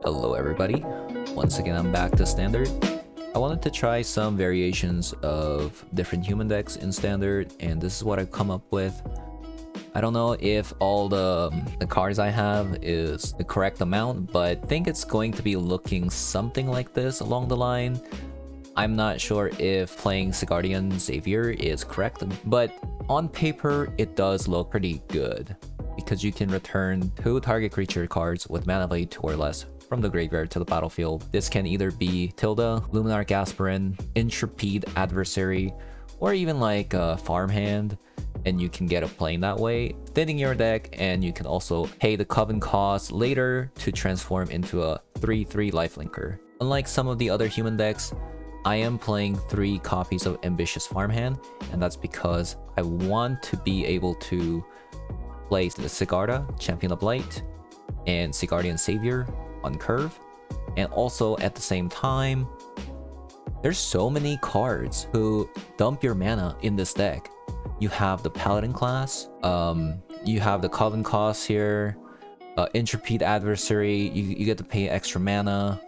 Hello everybody, once again I'm back to Standard. I wanted to try some variations of different human decks in Standard, and this is what I've come up with. I don't know if all the cards I have is the correct amount, but I think it's going to be looking something like this along the line. I'm not sure if playing Sigardian Savior is correct, but on paper it does look pretty good, because you can return 2 target creature cards with mana value 2 or less from the graveyard to the battlefield. This can either be Tilda, Luminarch Aspirin, Intrepid Adversary, or even like a farmhand, and you can get a plane that way, thinning your deck, and you can also pay the Coven cost later to transform into a 3/3 lifelinker. Unlike some of the other human decks, I am playing 3 copies of Ambitious Farmhand, and that's because I want to be able to play the Sigarda, Champion of Light, and Sigardian Savior on curve, and also at the same time, there's so many cards who dump your mana in this deck. You have the Paladin class, you have the Coven cost here, Intrepid Adversary, you get to pay extra mana,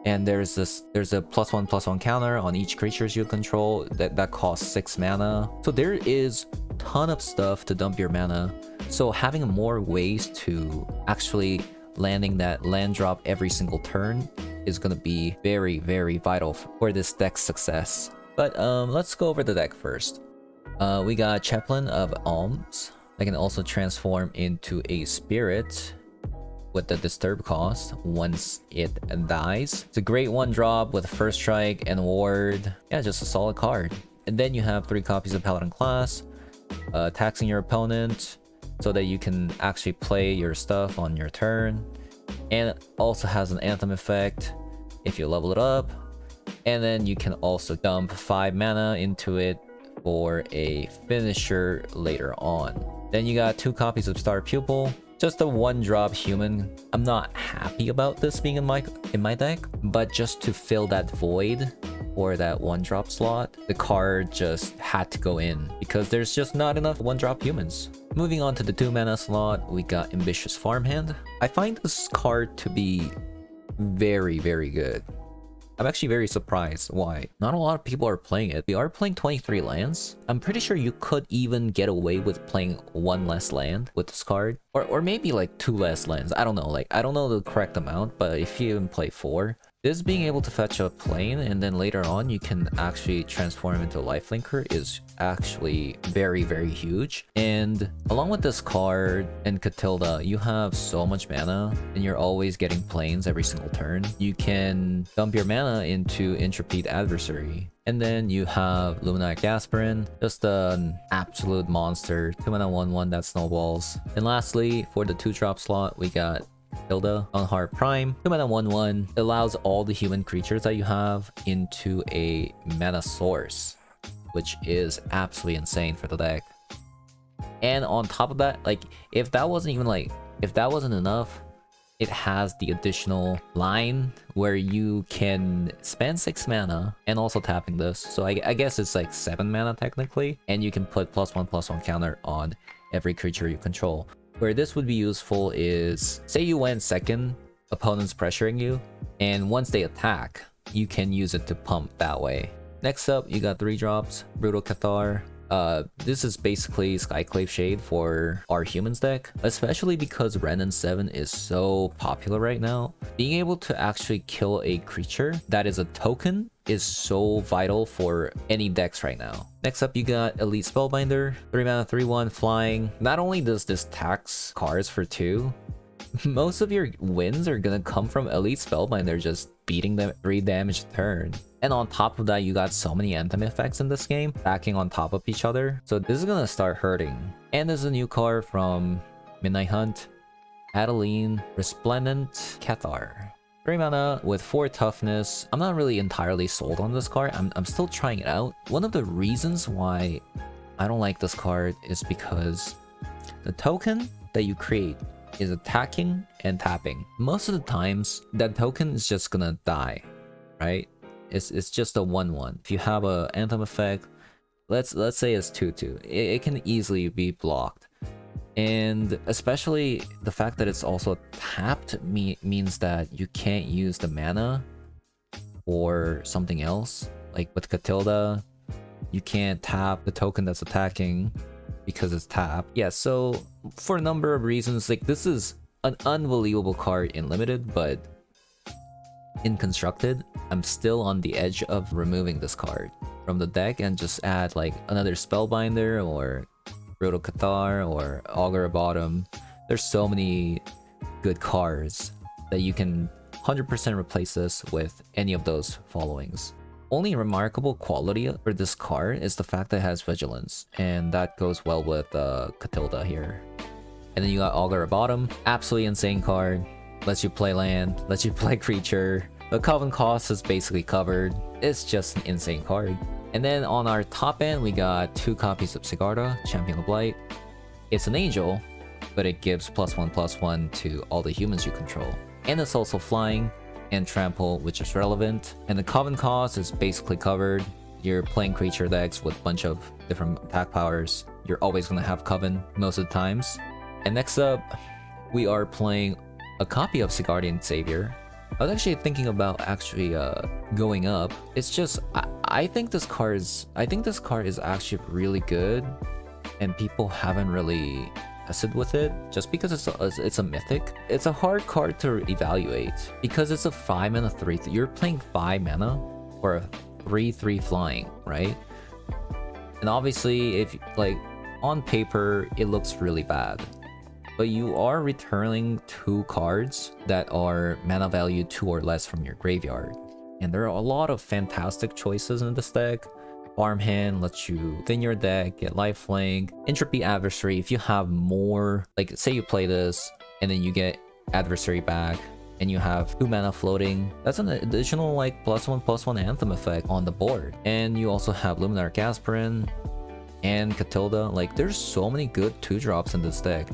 and there's a +1/+1 counter on each creatures you control that costs 6 mana. So there is a ton of stuff to dump your mana. So having more ways to actually landing that land drop every single turn is going to be very, very vital for this deck's success. But let's go over the deck first. We got Chaplain of Alms. I can also transform into a spirit with the disturb cost once it dies. It's a great 1-drop with first strike and ward. Yeah, just a solid card. And then you have 3 copies of Paladin class, taxing your opponent so that you can actually play your stuff on your turn. And it also has an Anthem effect if you level it up. And then you can also dump 5 mana into it for a finisher later on. Then you got 2 copies of Star Pupil. Just a 1-drop human. I'm not happy about this being in my deck, but just to fill that void or that 1-drop slot, the card just had to go in because there's just not enough 1-drop humans. Moving on to the 2 mana slot, we got Ambitious Farmhand. I find this card to be very, very good. I'm actually very surprised why not a lot of people are playing it. We are playing 23 lands. I'm pretty sure you could even get away with playing 1 less land with this card, or maybe like 2 less lands. I don't know, like I don't know the correct amount, but if you even play 4, this being able to fetch a plane and then later on you can actually transform into a lifelinker is actually very, very huge. And along with this card and Catilda, you have so much mana and you're always getting planes every single turn. You can dump your mana into Intrepid Adversary. And then you have Luminarch Aspirin, just an absolute monster. 2 mana 1/1 that snowballs. And lastly, for the 2-drop slot, we got Hilda on Heart Prime. 2 mana 1/1 allows all the human creatures that you have into a mana source, which is absolutely insane for the deck. And on top of that, like if that wasn't enough, it has the additional line where you can spend 6 mana and also tapping this. So I guess it's like 7 mana technically, and you can put +1/+1 counter on every creature you control. Where this would be useful is, say you went second, opponent's pressuring you, and once they attack, you can use it to pump that way. Next up, you got 3 drops, Brutal Cathar. This is basically Skyclave Shade for our humans deck, especially because Renin 7 is so popular right now. Being able to actually kill a creature that is a token is so vital for any decks right now. Next up, you got Elite Spellbinder, 3 mana 3/1 flying. Not only does this tax cards for 2, most of your wins are gonna come from Elite Spellbinder just beating them 3 damage a turn. And on top of that, you got so many Anthem effects in this game, stacking on top of each other. So this is gonna start hurting. And there's a new card from Midnight Hunt, Adeline Resplendent Cathar. 3 mana with 4 toughness. I'm not really entirely sold on this card. I'm still trying it out. One of the reasons why I don't like this card is because the token that you create is attacking and tapping. Most of the times, that token is just gonna die, right? It's just a 1/1. If you have a Anthem effect, let's say it's 2/2, it can easily be blocked. And especially the fact that it's also tapped means that you can't use the mana or something else. Like with Catilda, you can't tap the token that's attacking because it's tapped. Yeah, so for a number of reasons, like this is an unbelievable card in Limited, but in Constructed, I'm still on the edge of removing this card from the deck and just add like another Spellbinder or Roto Cathar or Augur Bottom. There's so many good cards that you can 100% replace this with any of those followings. Only remarkable quality for this card is the fact that it has Vigilance, and that goes well with Catilda here. And then you got Augur Bottom, absolutely insane card. Lets you play land, lets you play creature. The Coven cost is basically covered. It's just an insane card. And then on our top end, we got 2 copies of Sigarda, Champion of Light. It's an angel, but it gives +1/+1 to all the humans you control. And it's also flying and trample, which is relevant. And the Coven cost is basically covered. You're playing creature decks with a bunch of different attack powers. You're always gonna have Coven most of the times. And next up, we are playing a copy of Sigardian Savior. I was actually thinking about going up. It's just I think this card is actually really good, and people haven't really messed with it just because it's a mythic. It's a hard card to evaluate because it's a 5 mana 3. You're playing 5 mana for a 3/3 flying, right? And obviously, if like on paper, it looks really bad. But you are returning 2 cards that are mana value 2 or less from your graveyard. And there are a lot of fantastic choices in this deck. Farmhand lets you thin your deck, get lifelink. Entropy Adversary, if you have more, like say you play this and then you get Adversary back and you have 2 mana floating, that's an additional like +1/+1 Anthem effect on the board. And you also have Luminarch Aspirin and Catilda. Like there's so many good 2-drops in this deck.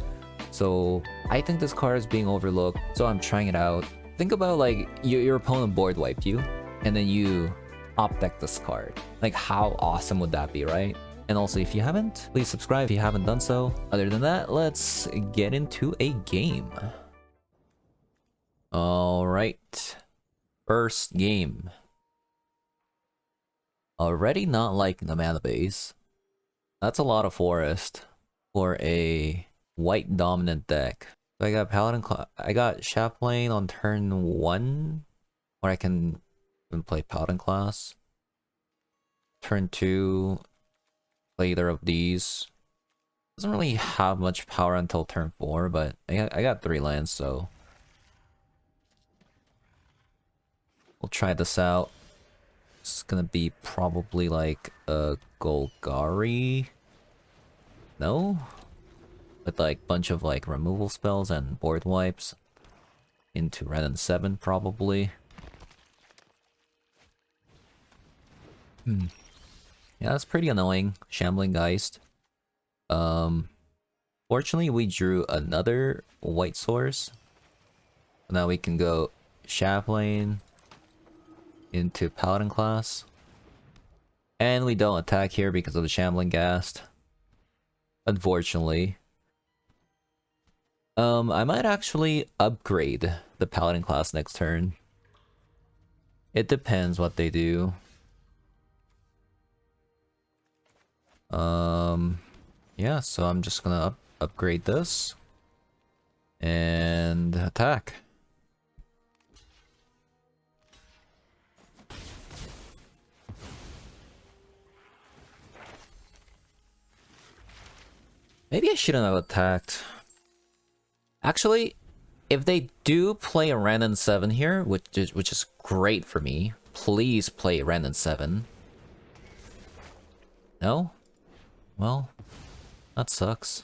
So I think this card is being overlooked, so I'm trying it out. Think about like your opponent board wiped you, and then you top deck this card. Like how awesome would that be, right? And also if you haven't, please subscribe if you haven't done so. Other than that, let's get into a game. Alright. First game. Already not liking the mana base. That's a lot of forest for a white dominant deck. So I got I got Chaplain on turn 1, or I can even play Paladin class. Turn 2, play either of these. Doesn't really have much power until turn 4, but I got 3 lands, so we'll try this out. It's gonna be probably like a Golgari. No? With like bunch of like removal spells and board wipes into Ren and 7 probably. Yeah, that's pretty annoying. Shambling Geist. Fortunately we drew another white source. Now we can go Chaplain into Paladin class. And we don't attack here because of the Shambling Geist. Unfortunately. I might actually upgrade the Paladin class next turn. It depends what they do. Yeah, so I'm just gonna upgrade this. And attack. Maybe I shouldn't have attacked. Actually, if they do play a Ren and 7 here, which is great for me, please play Ren and 7. No? Well, that sucks.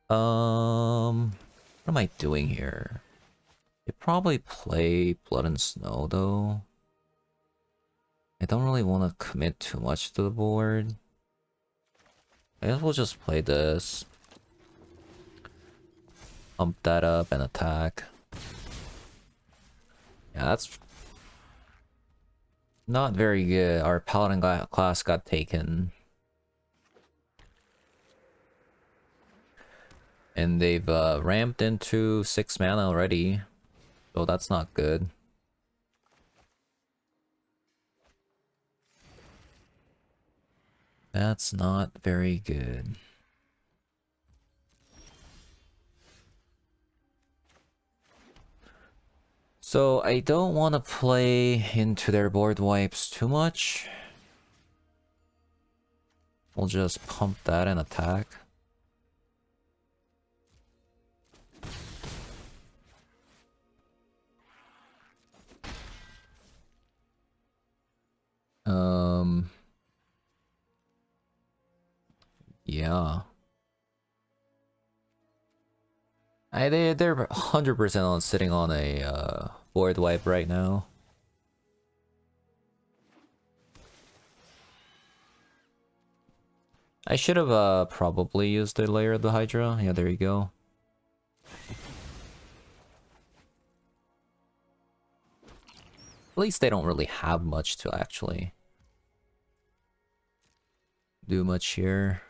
What am I doing here? They probably play Blood and Snow though. I don't really want to commit too much to the board. I guess we'll just play this. Pump that up and attack. Yeah, that's not very good. Our Paladin class got taken. And they've ramped into 6 mana already. So that's not good. That's not very good. So I don't want to play into their board wipes too much. We'll just pump that and attack. Yeah. They're 100% on sitting on a board wipe right now. I should have probably used the layer of the Hydra. Yeah, there you go. At least they don't really have much to actually do much here.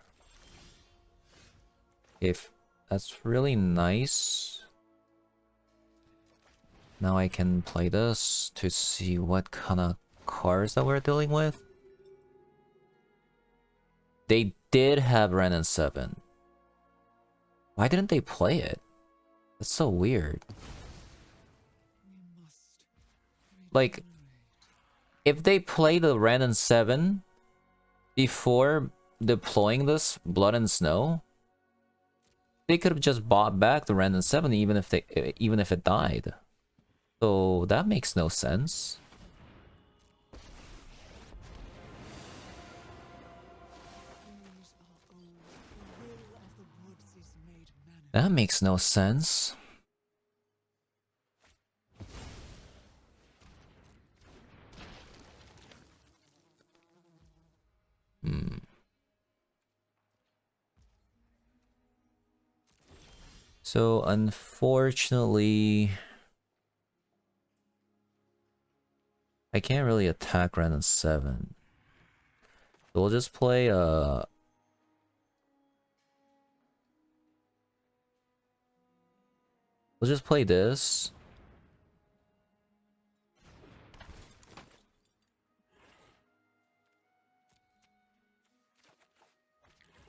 If that's really nice. Now I can play this to see what kind of cards that we're dealing with. They did have Ren and 7. Why didn't they play it? That's so weird. Like, if they play the Ren and 7 before deploying this Blood and Snow, they could have just bought back the Ren and 7 even if it died. So that makes no sense. That makes no sense. So unfortunately, I can't really attack Ren and 7. So we'll just play we'll just play this.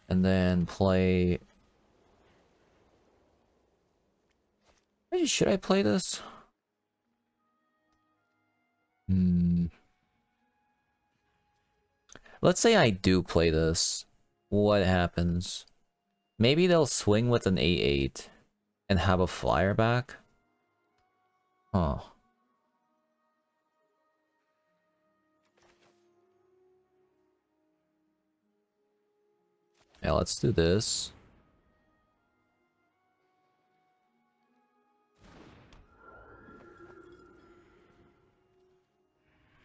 And then play... Should I play this? Let's say I do play this. What happens? Maybe they'll swing with an A8 and have a flyer back? Huh. Yeah, let's do this.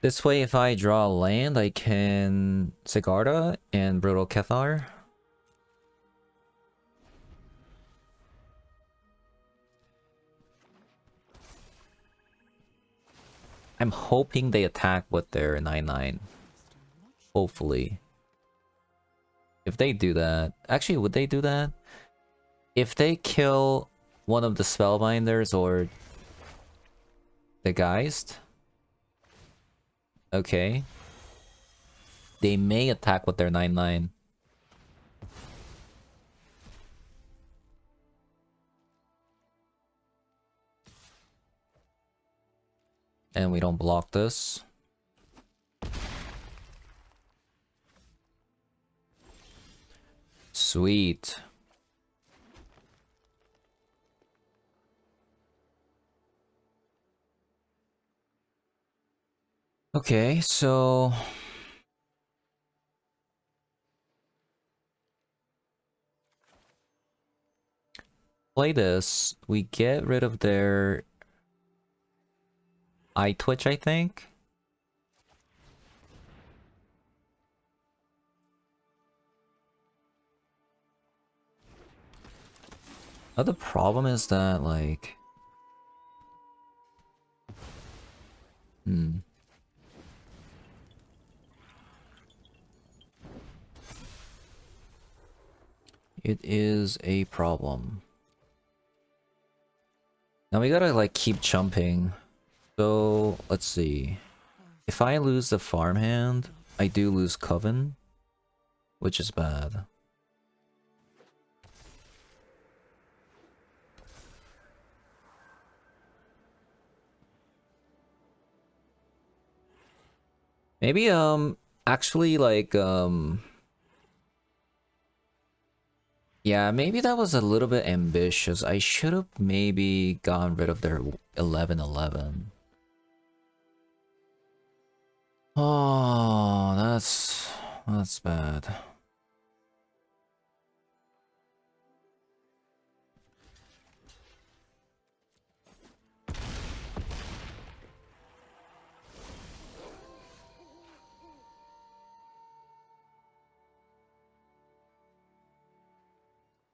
This way, if I draw a land, I can Sigarda and Brutal Cathar. I'm hoping they attack with their 9/9. Hopefully. If they do that... Actually, would they do that? If they kill one of the Spellbinders or the Geist... Okay. They may attack with their 9/9. And we don't block this. Sweet. Okay, so... Play this. We get rid of their... Eye Twitch, I think? The problem is that, like... It is a problem. Now we gotta like keep jumping. So let's see. If I lose the farmhand, I do lose Coven, which is bad. Maybe actually like yeah, maybe that was a little bit ambitious. I should have maybe gotten rid of their 11-11. Oh, that's bad.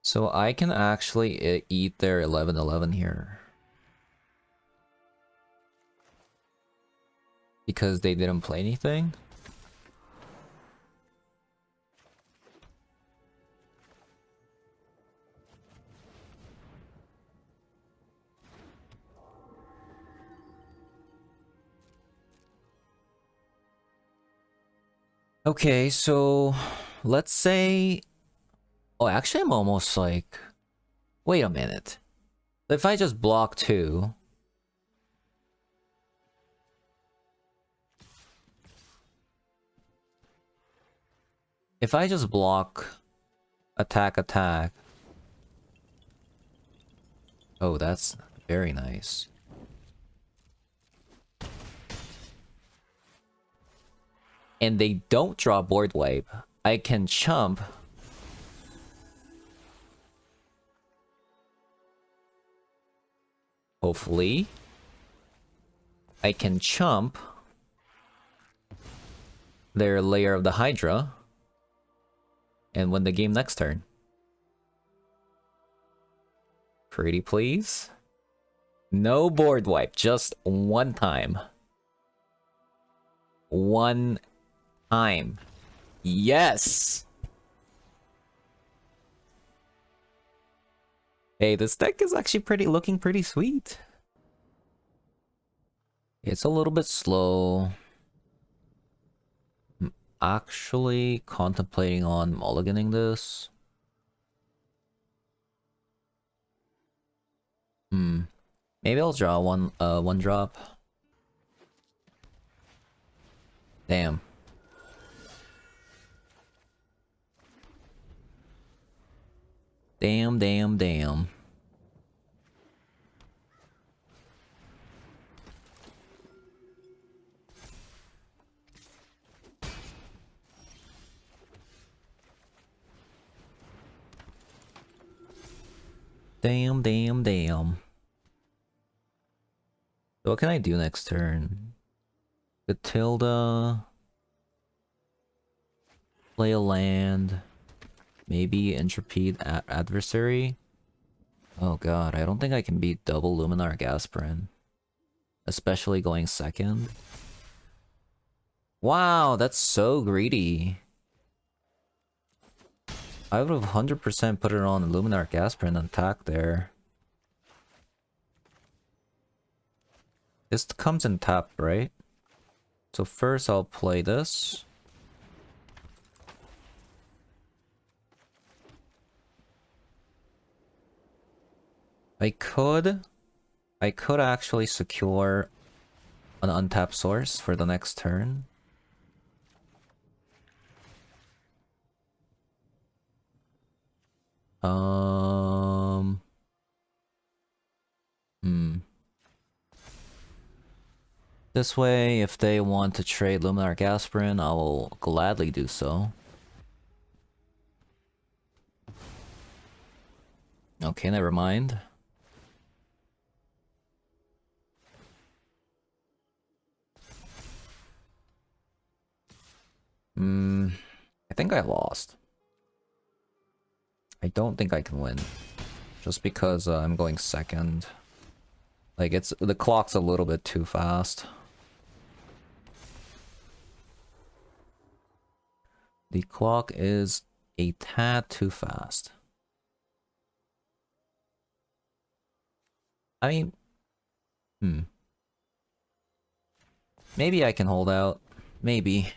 So I can actually eat their 11-11 here. Because they didn't play anything? Okay, so let's say... Oh, actually I'm almost like... Wait a minute. If I just block 2... If I just block... Attack, attack... Oh, that's very nice. And they don't draw board wipe. I can chump... Hopefully. I can chump their Lair of the Hydra and win the game next turn. Pretty please. No board wipe, just one time. One time. Yes! Hey, this deck is actually looking pretty sweet. It's a little bit slow. I'm actually contemplating on mulliganing this. Maybe I'll draw one drop. Damn. Damn, damn, damn. Damn, damn, damn. So what can I do next turn? Matilda. Play a land. Maybe Intrepid Adversary. Oh god, I don't think I can beat double Luminar Gasperin. Especially going second. Wow, that's so greedy. I would have 100% put it on Luminar Gasperin and attack there. This comes in tap, right? So first I'll play this. I could actually secure an untapped source for the next turn. This way, if they want to trade Luminar Gasperin, I will gladly do so. Okay, never mind. I think I lost. I don't think I can win. Just because I'm going second. Like, the clock's a little bit too fast. The clock is a tad too fast. I mean, Hmm. Maybe I can hold out. Maybe.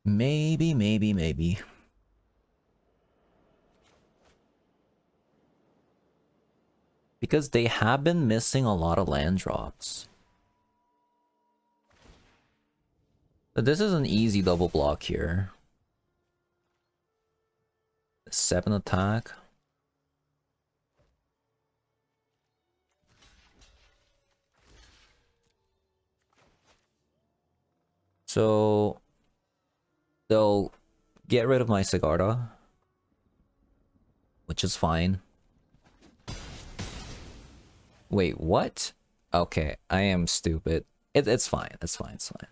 Maybe. Because they have been missing a lot of land drops. But this is an easy double block here. 7 attack. So they'll get rid of my Sigarda, which is fine. Wait, what? Okay, I am stupid. It's fine. It's fine. It's fine.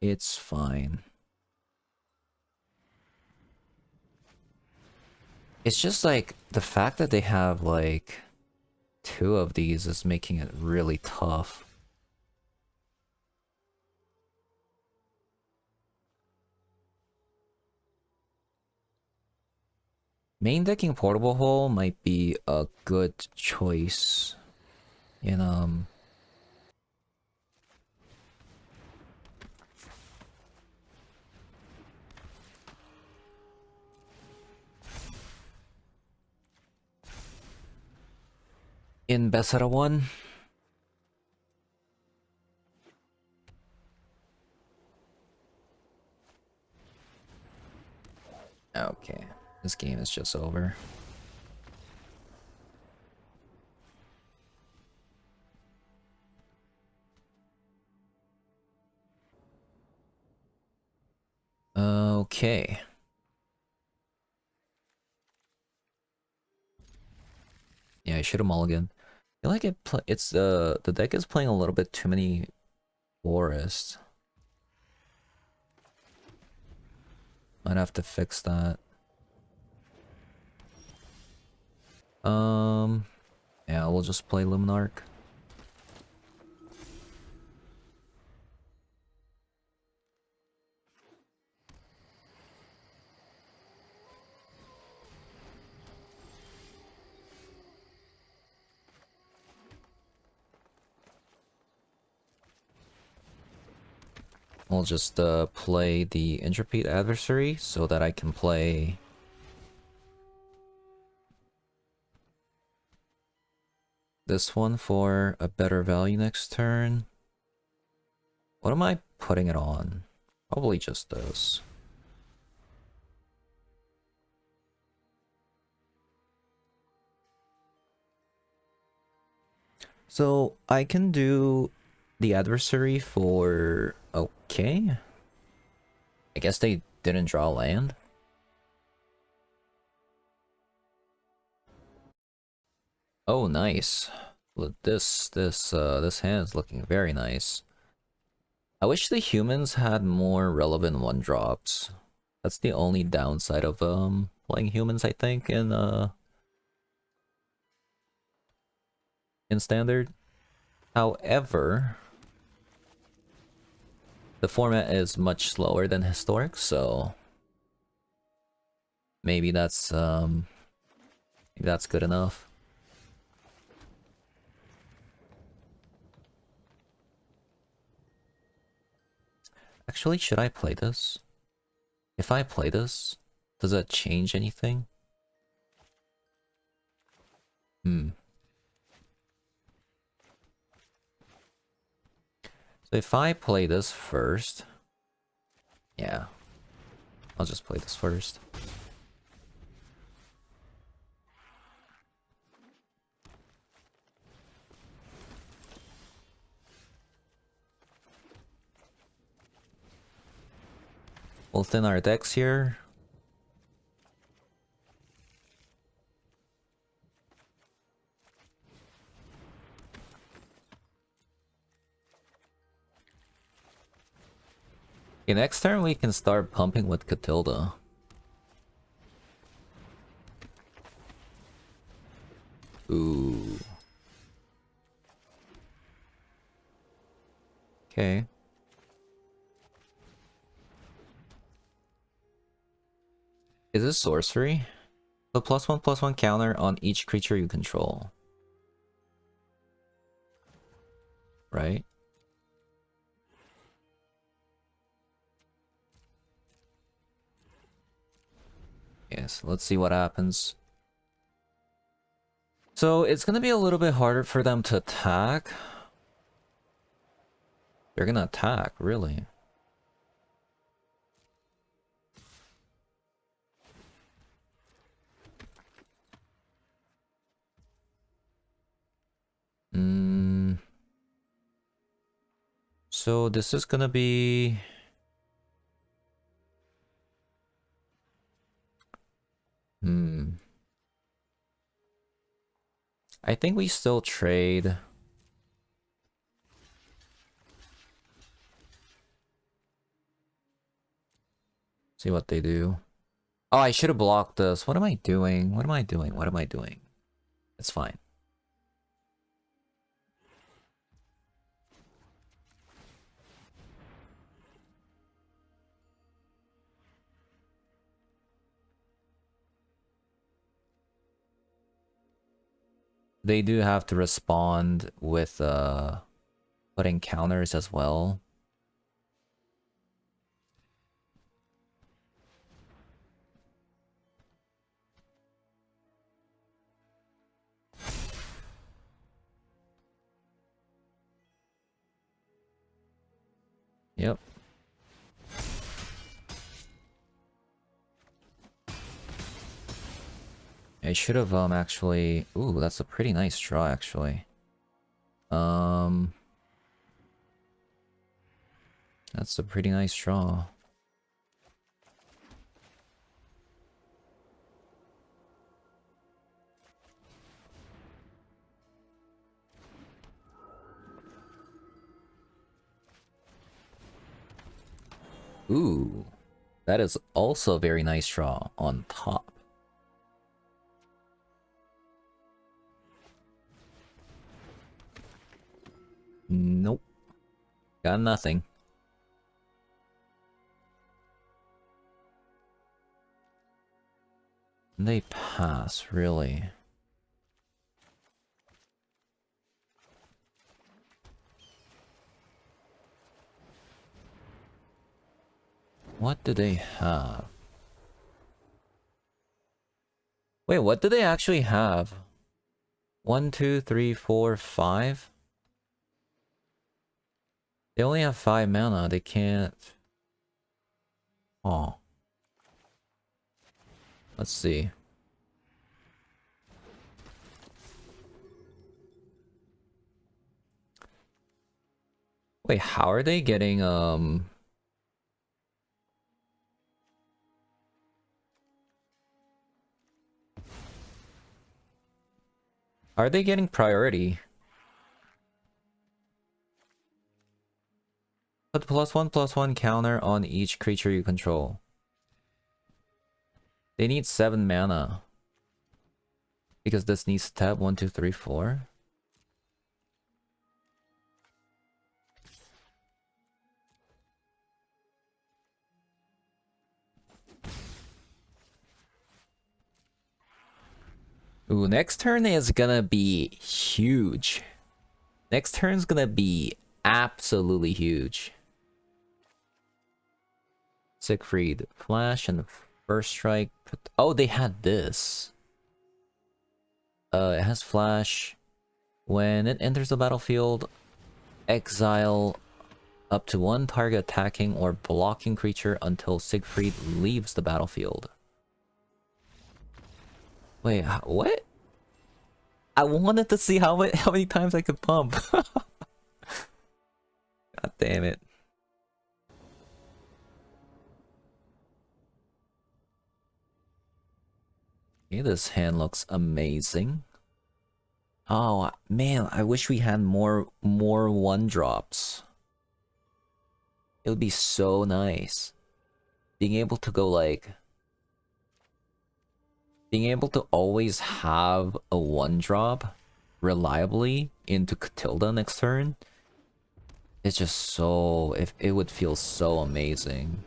It's fine. It's just like the fact that they have like 2 of these is making it really tough. Main decking Portable Hole might be a good choice in best out of 1. Okay, this game is just over. Okay. Yeah, I should have mulliganed. I feel like it's the deck is playing a little bit too many forests. Might have to fix that. Yeah, we'll just play Luminarch. We'll just play the Intrepid Adversary so that I can play this one for a better value next turn. What am I putting it on? Probably just this. So I can do the Adversary for... Okay. I guess they didn't draw land. Oh, nice. Look, this hand is looking very nice. I wish the humans had more relevant 1-drops. That's the only downside of playing humans, I think, in standard. However, the format is much slower than historic, so maybe that's good enough. Actually, should I play this? If I play this, does that change anything? Hmm. So if I play this first... Yeah. I'll just play this first. We'll thin our decks here. Okay, next turn we can start pumping with Catilda. Ooh. Okay. Is this sorcery? Put +1/+1 counter on each creature you control. Right? Yes, let's see what happens. So it's gonna be a little bit harder for them to attack. They're gonna attack, really. So this is gonna be... I think we still trade. See what they do. Oh, I should have blocked this. What am I doing? What am I doing? What am I doing? It's fine. They do have to respond with putting counters as well. Yep. I should have actually... Ooh, that's a pretty nice draw actually. That's a pretty nice draw. Ooh, that is also a very nice draw on top. Nope. Got nothing. They pass, really. What do they have? Wait, what do they actually have? 1, 2, 3, 4, 5? They only have 5 mana. They can't... Oh. Let's see. Wait, how are they getting, Are they getting priority? Put +1/+1 counter on each creature you control. They need 7 mana. Because this needs to tap 1, 2, 3, 4. Ooh, next turn is gonna be huge. Next turn's gonna be absolutely huge. Siegfried, flash and first strike. Oh, they had this. It has flash. When it enters the battlefield, exile up to 1 target attacking or blocking creature until Siegfried leaves the battlefield. Wait, what? I wanted to see how many times I could pump. God damn it. Okay, this hand looks amazing. Oh man, I wish we had more 1-drops. It would be so nice. Being able to go like... Being able to always have a 1-drop reliably into Catilda next turn. It's just so... It would feel so amazing.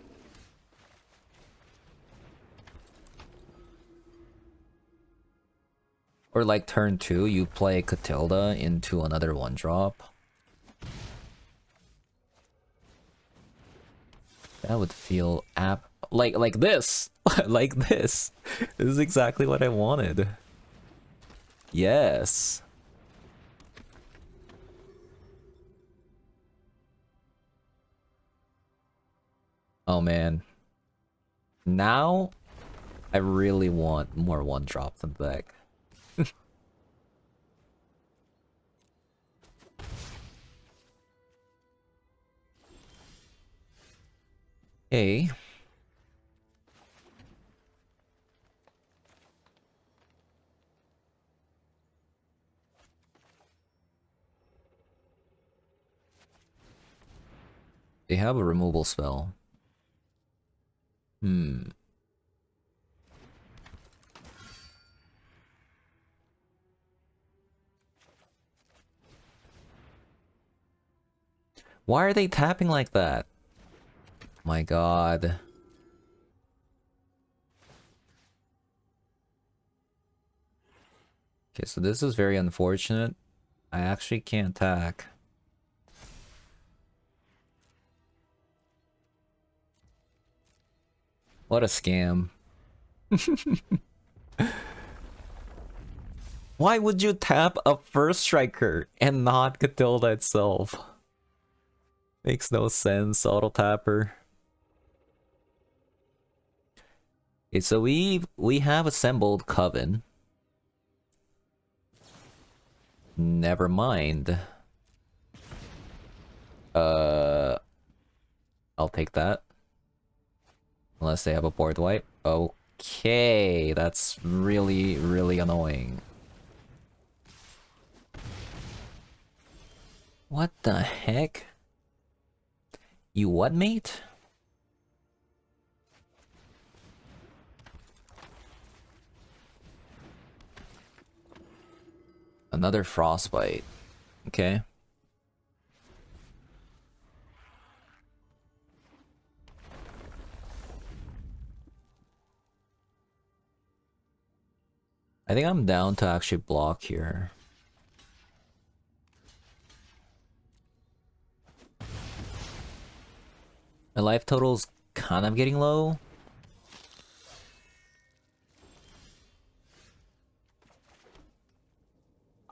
Or like turn 2, you play Catilda into another 1-drop. That would feel like this. Like this. This is exactly what I wanted. Yes. Oh man. Now I really want more 1-drops in the deck. Hey. They have a removal spell. Why are they tapping like that? My god. Okay, so this is very unfortunate. I actually can't attack. What a scam. Why would you tap a first striker and not Catilda itself? Makes no sense, auto tapper. Okay, so we have assembled Coven. Never mind. I'll take that. Unless they have a board wipe. Okay, that's really, really annoying. What the heck? You what, mate? Another frostbite. Okay. I think I'm down to actually block here. My life total's kind of getting low.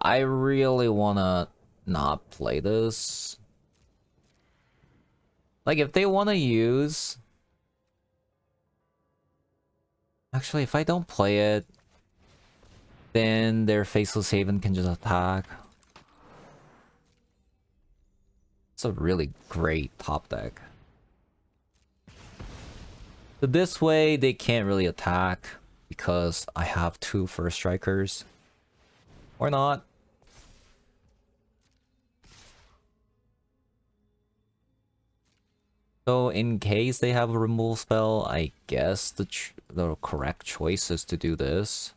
I really wanna not play this. Like, if they wanna use... Actually, if I don't play it, then their Faceless Haven can just attack. It's a really great top deck. So this way, they can't really attack because I have 2 first strikers. Or not. So in case they have a removal spell, I guess the correct choice is to do this.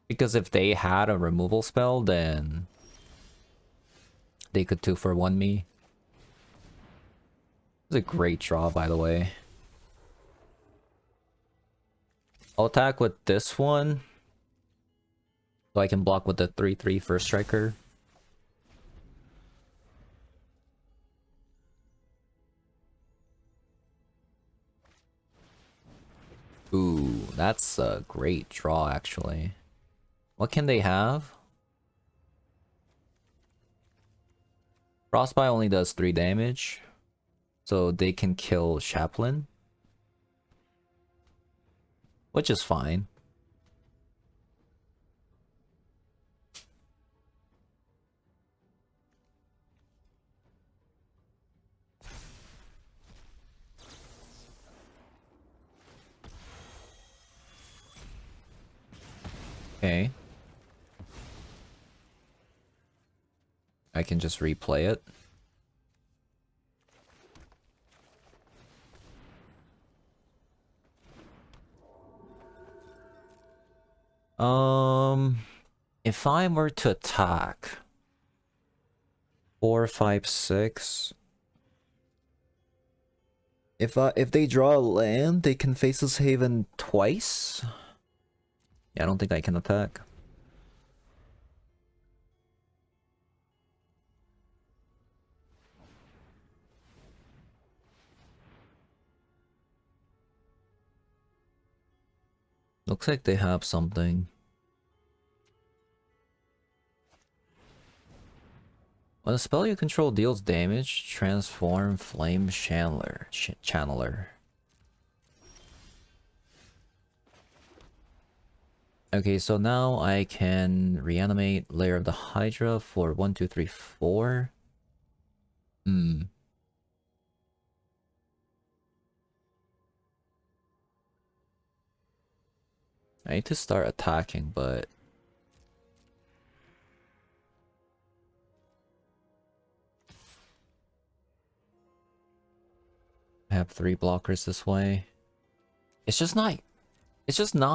Because if they had a removal spell, then they could 2-for-1 me. It's a great draw, by the way. I'll attack with this one, so I can block with the 3/3 first striker. Ooh, that's a great draw, actually. What can they have? Frostbite only does 3 damage, so they can kill Chaplain, which is fine. Okay. I can just replay it. If I were to attack 4, 5, 6, If they draw a land, they can Faceless Haven twice. Yeah, I don't think I can attack. Looks like they have something. When a spell you control deals damage, transform Flame Channeler. Okay, so now I can reanimate Lair of the Hydra for 1, 2, 3, 4. Hmm. I need to start attacking, but I have 3 blockers this way. It's just not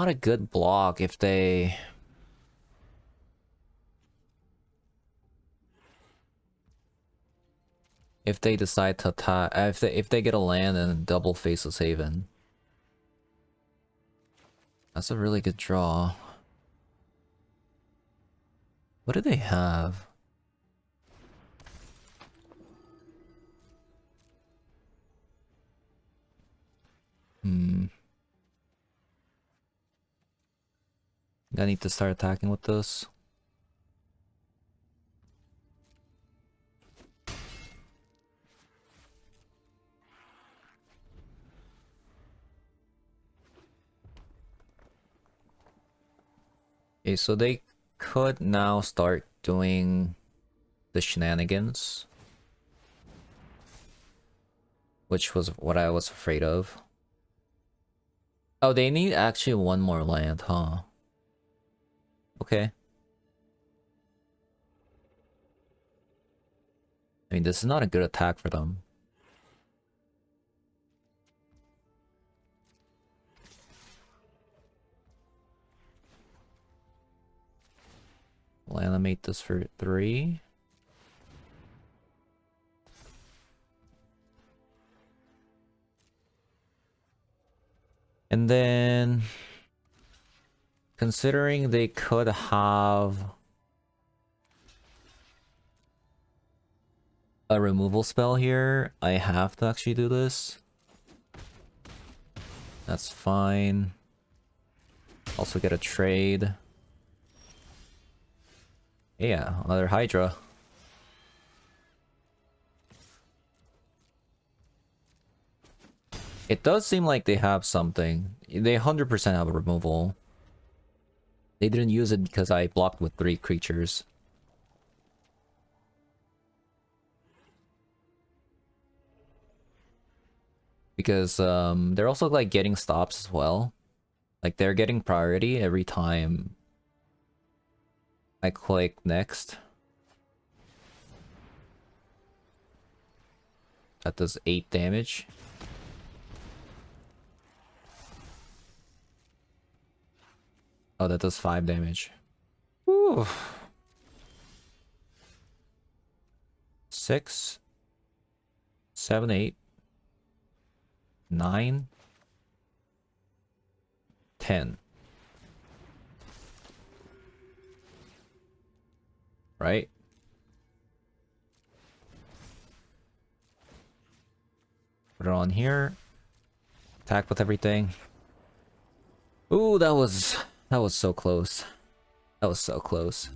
a good block if they decide to attack, if they get a land and double Faceless Haven. That's a really good draw. What do they have? Hmm. I need to start attacking with this. Okay, so they could now start doing the shenanigans, which was what I was afraid of. Oh, they need actually one more land, huh? Okay. I mean, this is not a good attack for them. We'll animate this for 3. And then, considering they could have a removal spell here, I have to actually do this. That's fine. Also get a trade. Yeah, another Hydra. It does seem like they have something. They 100% have a removal. They didn't use it because I blocked with 3 creatures. Because they're also like getting stops as well. Like they're getting priority every time I click next. That does 8 damage. Oh, that does 5 damage. Whew. 6, 7, 8, 9, 10. Right? Put it on here. Attack with everything. Ooh, that was so close. That was so close.